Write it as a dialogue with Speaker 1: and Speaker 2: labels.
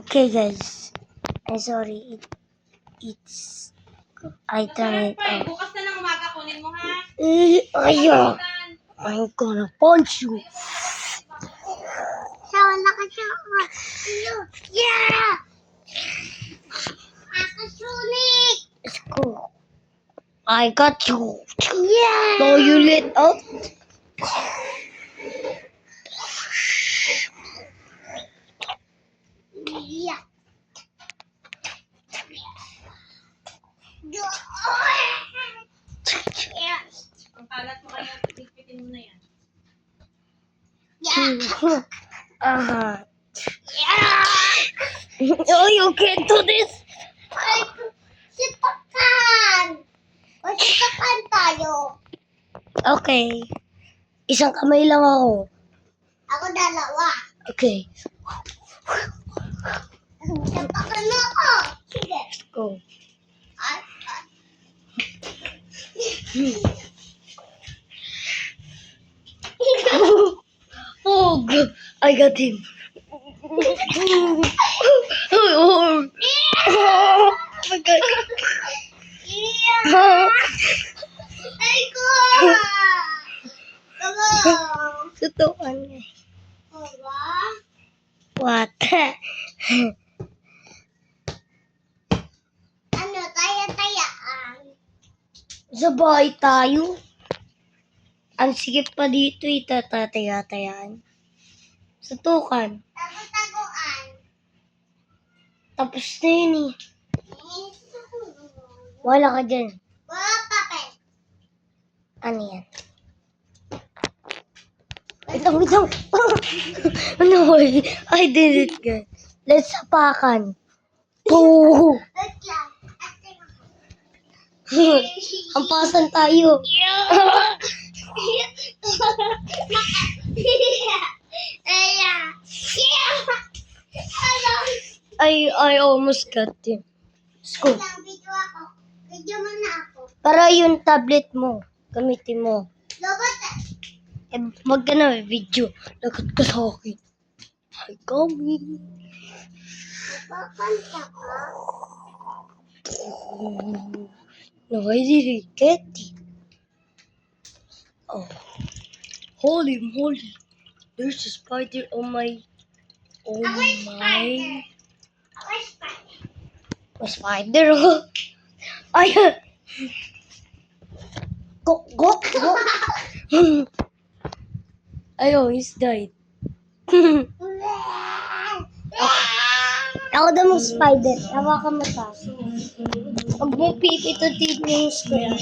Speaker 1: Okay, guys. I'm sorry. It's... I turn it off.
Speaker 2: Bukas na ng umaga, kunin mo ha.
Speaker 1: Ayaw. I'm gonna punch you.
Speaker 3: Wala ka siya. Yeah! Akasunik!
Speaker 1: Let's go. I got you.
Speaker 3: Yeah!
Speaker 1: Now you let out.
Speaker 3: Yeah.
Speaker 2: Ang kalat mo kaya, pipitin mo na yan.
Speaker 1: Uh-huh. Oh, you can't do this.
Speaker 3: Ay, sitakan! Sitakan tayo.
Speaker 1: Okay. Isang kamay lang ako.
Speaker 3: Ako dalawa.
Speaker 1: Okay.
Speaker 3: Sitakan mo ako. Sige.
Speaker 1: Go.
Speaker 3: Ay,
Speaker 1: Oh, God. I got him. Oh my God.
Speaker 3: Yeah! Ay ko! Tama!
Speaker 1: Tutukan niya.
Speaker 3: Diba?
Speaker 1: What?
Speaker 3: Ano, taya-tayaan?
Speaker 1: Sa bahay tayo. Ang sikip pa dito itataya-tayaan. Sutukan.
Speaker 3: Tago-taguan.
Speaker 1: Tapos na yun eh. Wala ka dyan.
Speaker 3: Wala papel.
Speaker 1: Ano yan? Wait lang, wait lang. Ano I did it good. Let's sapakan. Oh!
Speaker 3: Wait lang. Ate mo.
Speaker 1: Hampasan tayo. I almost got him. Let's go.
Speaker 3: Video ako. Video mo na ako.
Speaker 1: Para yung tablet mo, gamitin mo.
Speaker 3: Lobot.
Speaker 1: Eh, wag ka na video. Lagot ka sa akin. Hi, coming.
Speaker 3: Papanta ka.
Speaker 1: No, I didn't get it. Oh. Holy moly. There's a spider on my... Oh
Speaker 3: Ako yung
Speaker 1: my...
Speaker 3: spider. Ako yung spider.
Speaker 1: A spider. Ay! Go, go, go. Ayo, he's died. Ako daw mong spider. Hawakan mo ta. Huwag mo pipitutin yung screen.